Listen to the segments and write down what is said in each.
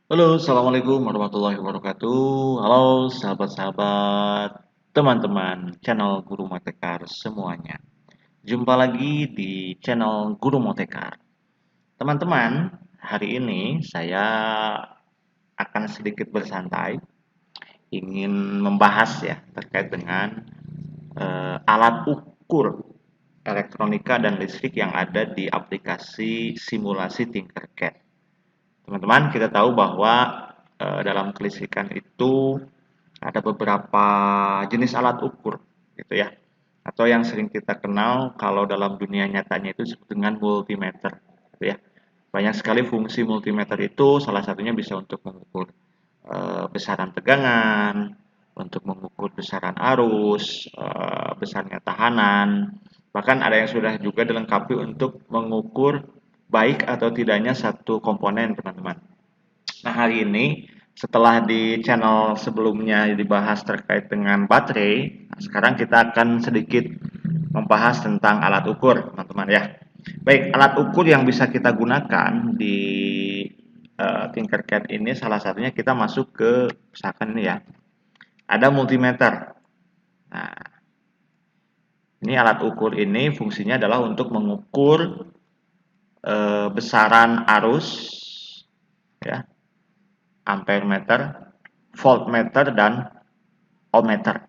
Halo, Assalamualaikum warahmatullahi wabarakatuh. Halo, sahabat-sahabat, teman-teman channel Guru Motekar semuanya. Jumpa lagi di channel Guru Motekar. Teman-teman, hari ini saya akan sedikit bersantai, ingin membahas ya terkait dengan alat ukur elektronika dan listrik yang ada di aplikasi simulasi Tinkercad. Teman-teman, kita tahu bahwa dalam kelistrikan itu ada beberapa jenis alat ukur, gitu ya. Atau yang sering kita kenal kalau dalam dunia nyatanya itu disebut dengan multimeter, gitu ya. Banyak sekali fungsi multimeter itu, salah satunya bisa untuk mengukur besaran tegangan, untuk mengukur besaran arus, besarnya tahanan, bahkan ada yang sudah juga dilengkapi untuk mengukur baik atau tidaknya satu komponen, teman-teman. Nah, hari ini setelah di channel sebelumnya dibahas terkait dengan baterai, nah sekarang kita akan sedikit membahas tentang alat ukur, teman-teman ya. Baik, alat ukur yang bisa kita gunakan di Tinkercad ini salah satunya kita masuk ke misalkan ini ya, ada multimeter. Nah, ini alat ukur ini fungsinya adalah untuk mengukur besaran arus ya, ampere meter, voltmeter dan ohmmeter.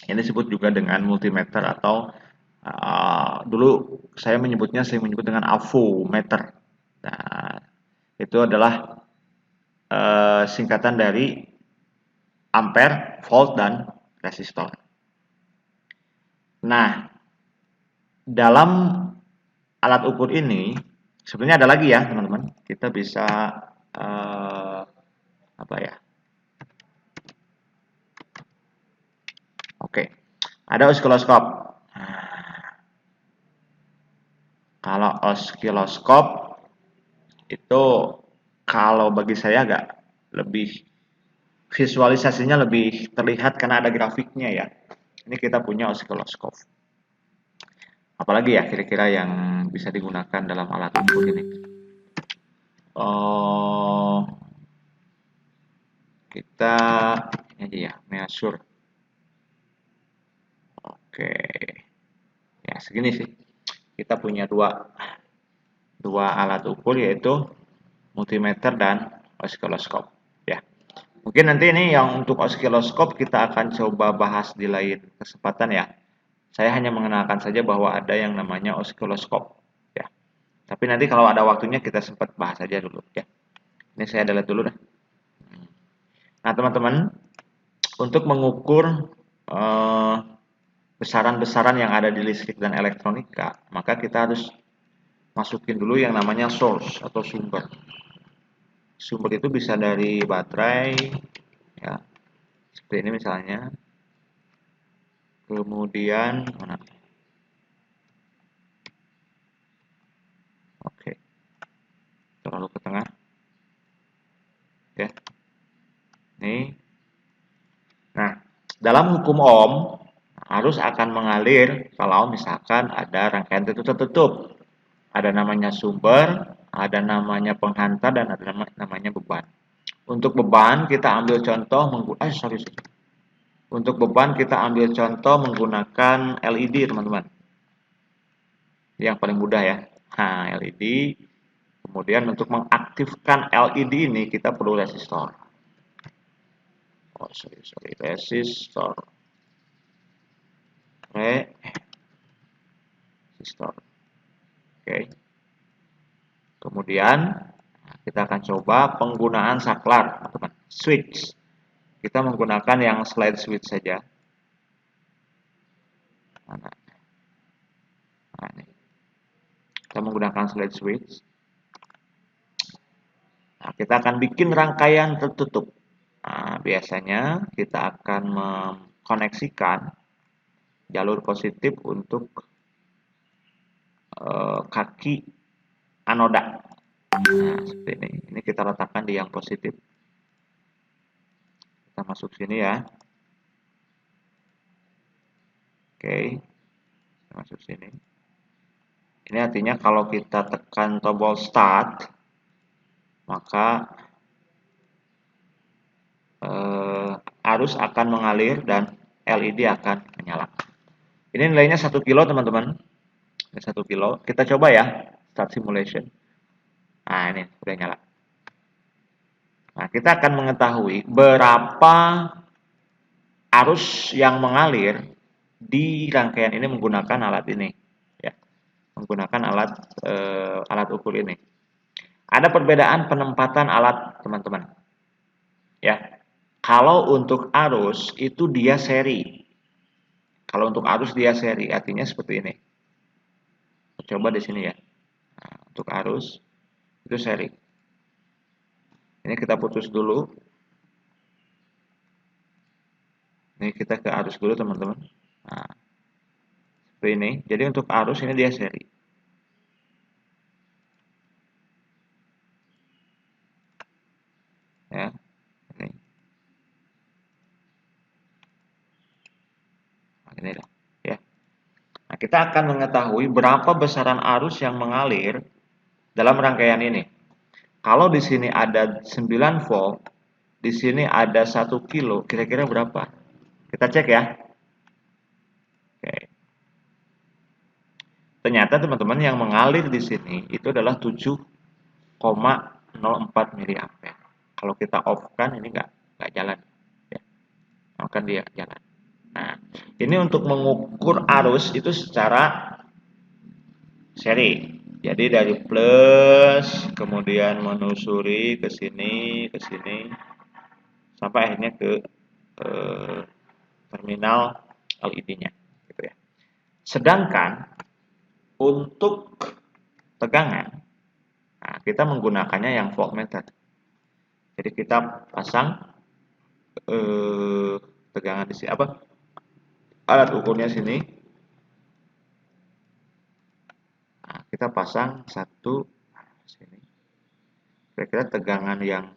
Ini disebut juga dengan multimeter atau dulu saya menyebut dengan avometer. Nah, itu adalah singkatan dari ampere, volt dan resistor. Nah, dalam alat ukur ini sebenarnya ada lagi ya, teman-teman. Kita bisa apa ya? Oke, ada osiloskop. Nah, kalau osiloskop itu kalau bagi saya agak lebih visualisasinya lebih terlihat karena ada grafiknya ya. Ini kita punya osiloskop. Apalagi ya kira-kira yang bisa digunakan dalam alat ukur ini? Oh, kita ini aja ya, measure. Oke, ya segini sih. Kita punya dua alat ukur yaitu multimeter dan osiloskop. Ya, mungkin nanti ini yang untuk osiloskop kita akan coba bahas di lain kesempatan ya. Saya hanya mengenalkan saja bahwa ada yang namanya osiloskop. Ya, tapi nanti kalau ada waktunya kita sempat bahas saja dulu ya. Ini saya delete dulu dah. Nah, teman-teman, untuk mengukur eh, besaran-besaran yang ada di listrik dan elektronika, maka kita harus masukin dulu yang namanya source atau sumber. Sumber itu bisa dari baterai, ya, seperti ini misalnya. Kemudian mana? Oke, terlalu ke tengah, ya. Nih. Nah, dalam hukum Ohm arus akan mengalir kalau misalkan ada rangkaian tertutup. Ada namanya sumber, ada namanya penghantar dan ada namanya beban. Untuk beban kita ambil contoh Untuk beban kita ambil contoh menggunakan LED, teman-teman. Yang paling mudah ya. Nah, LED. Kemudian untuk mengaktifkan LED ini kita perlu resistor. Oh, sorry. Resistor. Resistor. Oke. Kemudian kita akan coba penggunaan saklar, teman-teman. Switch. Kita menggunakan yang slide switch saja. Mana? Nah, ini. Kita menggunakan slide switch. Nah, kita akan bikin rangkaian tertutup. Nah, biasanya kita akan mengkoneksikan jalur positif untuk kaki anoda. Nah, seperti ini. Ini kita letakkan di yang positif. Kita masuk sini ya. Oke, kita masuk sini. Ini artinya kalau kita tekan tombol start, maka arus akan mengalir dan LED akan menyala. Ini nilainya 1 kilo teman-teman. Ini 1 kilo. Kita coba ya, start simulation. Nah ini udah nyala. Nah kita akan mengetahui berapa arus yang mengalir di rangkaian ini menggunakan alat ini. Ya, menggunakan alat ukur ini. Ada perbedaan penempatan alat teman-teman. Ya, kalau untuk arus itu dia seri. Kalau untuk arus dia seri, artinya seperti ini. Coba di sini ya. Nah, untuk arus itu seri. Ini kita putus dulu. Ini kita ke arus dulu teman-teman. Nah, seperti ini. Jadi untuk arus ini dia seri. Ya, ini. Nah, ini lah. Ya. Nah, kita akan mengetahui berapa besaran arus yang mengalir dalam rangkaian ini. Kalau di sini ada 9 volt, di sini ada 1 kilo, kira-kira berapa? Kita cek ya. Oke. Ternyata teman-teman yang mengalir di sini itu adalah 7,04 miliampere. Kalau kita off kan ini nggak jalan, ya. Akan dia jalan. Nah, ini untuk mengukur arus itu secara seri. Jadi dari plus kemudian menusuri ke sini sampai akhirnya ke terminal LED-nya, gitu ya. Sedangkan untuk tegangan, nah, kita menggunakannya yang voltmeter. Jadi kita pasang tegangan di sini apa? Alat ukurnya sini. Nah, kita pasang satu sini. Kira-kira tegangan yang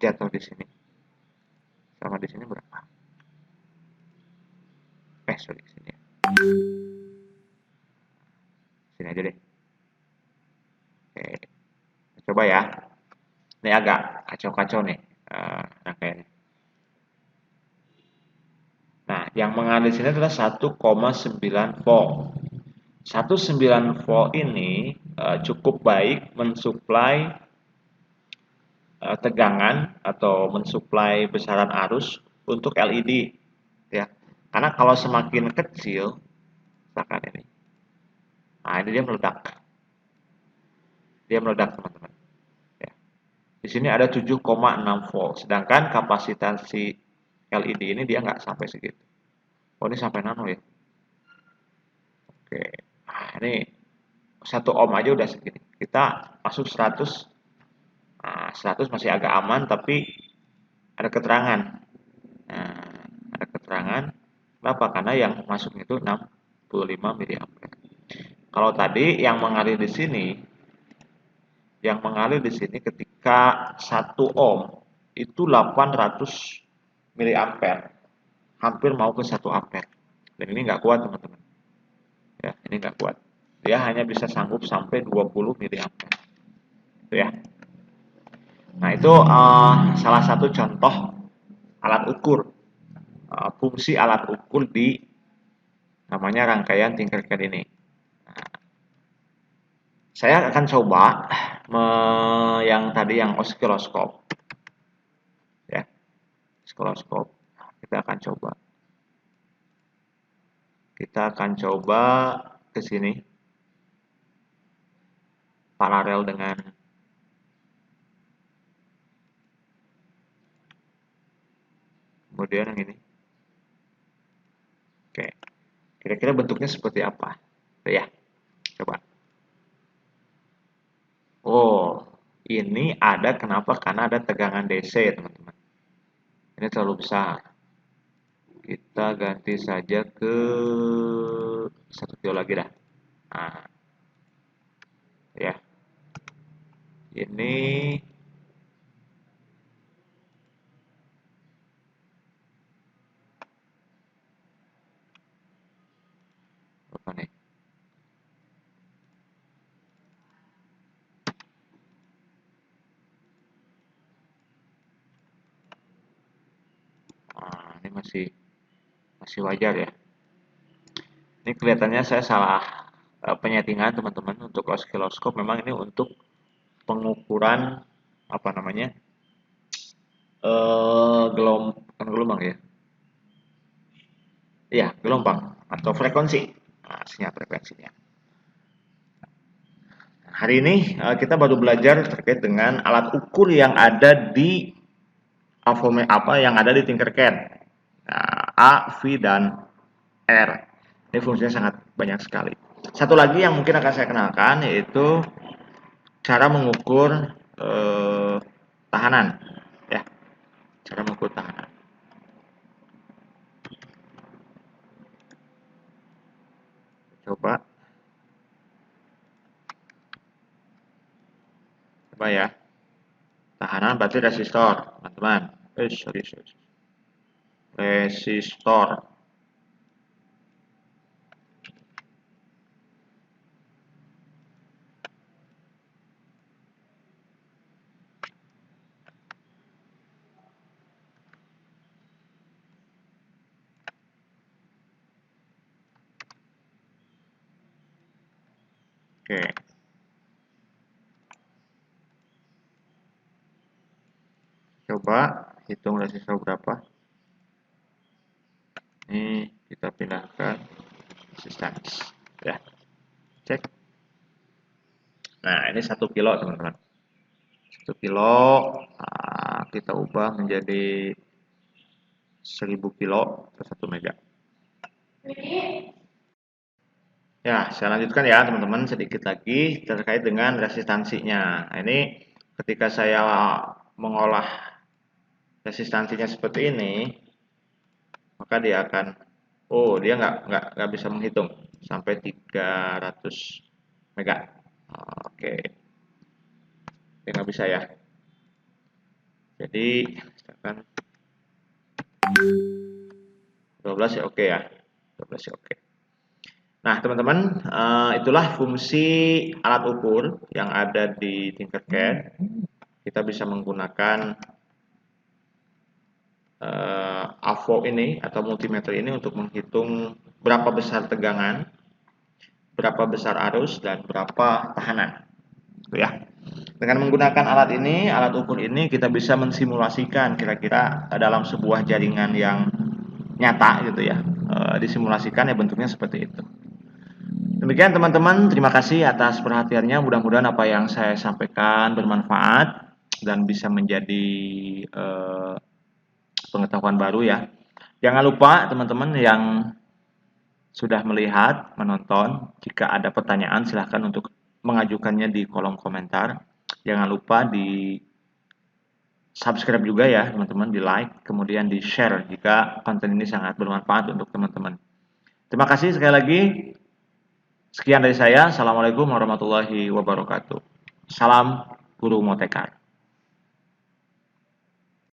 jatuh di sini sama di sini berapa? Sorry, sini ya. Sini aja deh. Oke, coba ya. Ini agak kacau-kacau nih rangkaiannya. Nah, yang mengalir sini adalah 1,9 volt. 1,9 volt ini cukup baik mensuplai tegangan atau mensuplai besaran arus untuk LED, ya. Karena kalau semakin kecil, misalkan ini, nah ini dia meledak teman-teman. Ya. Di sini ada 7,6 volt, sedangkan kapasitas si LED ini dia nggak sampai segitu. Oh ini sampai nano ya. Oke, nah ini 1 ohm aja udah segini. Kita masuk 100, nah 100 masih agak aman, tapi ada keterangan. Nah, ada keterangan. Kenapa? Karena yang masuk itu 65 miliampere. Kalau tadi yang mengalir di sini ketika 1 ohm itu 800 miliampere, hampir mau ke 1 ampere. Dan ini nggak kuat teman-teman. Ya, ini nggak kuat. Dia hanya bisa sanggup sampai 20 miliampere. Itu ya. Nah, itu salah satu contoh alat ukur, fungsi alat ukur di namanya rangkaian Tinkercad ini. Nah, saya akan coba yang tadi yang osiloskop, ya, osiloskop. Kita akan coba ke sini, paralel dengan kemudian yang ini. Oke, kira-kira bentuknya seperti apa? Ya, coba. Oh, ini ada kenapa? Karena ada tegangan DC, teman-teman. Ini terlalu besar. Kita ganti saja ke 1 kilo lagi dah. Nah, ya. Ini apa nih? masih wajar ya. Ini kelihatannya saya salah penyetingan teman-teman. Untuk osiloskop memang ini untuk pengukuran apa namanya, bukan gelombang ya, iya gelombang atau frekuensi. Nah, sinyal frekuensinya. Hari ini kita baru belajar terkait dengan alat ukur yang ada di apa yang ada di Tinkercad. Nah, A, V, dan R. Ini fungsinya sangat banyak sekali. Satu lagi yang mungkin akan saya kenalkan yaitu cara mengukur tahanan, ya, cara mengukur tahanan. Coba ya. Tahanan berarti resistor, teman-teman. Sorry. Resistor. Oke. Coba hitung resistor berapa. Ini kita pindahkan resistance. Ya. Cek. Nah, ini 1 kilo, teman-teman. 1 kilo kita ubah menjadi 1000 kilo per 1 mega. Ya, saya lanjutkan ya teman-teman sedikit lagi terkait dengan resistansinya. Nah, ini ketika saya mengolah resistansinya seperti ini, maka dia akan, dia nggak bisa menghitung sampai 300 mega. Oke, dia nggak bisa ya. Jadi misalkan 12 ya oke ya, 12 ya oke. Nah teman-teman, itulah fungsi alat ukur yang ada di Tinkercad. Kita bisa menggunakan AVO ini atau multimeter ini untuk menghitung berapa besar tegangan, berapa besar arus, dan berapa tahanan. Ya. Dengan menggunakan alat ini, alat ukur ini kita bisa mensimulasikan kira-kira dalam sebuah jaringan yang nyata gitu ya. Disimulasikan ya bentuknya seperti itu. Demikian teman-teman, terima kasih atas perhatiannya. Mudah-mudahan apa yang saya sampaikan bermanfaat dan bisa menjadi pengetahuan baru ya. Jangan lupa teman-teman yang sudah melihat, menonton, jika ada pertanyaan silahkan untuk mengajukannya di kolom komentar. Jangan lupa di subscribe juga ya teman-teman, di like, kemudian di share jika konten ini sangat bermanfaat untuk teman-teman. Terima kasih sekali lagi. Sekian dari saya. Assalamualaikum warahmatullahi wabarakatuh. Salam Guru Motekar.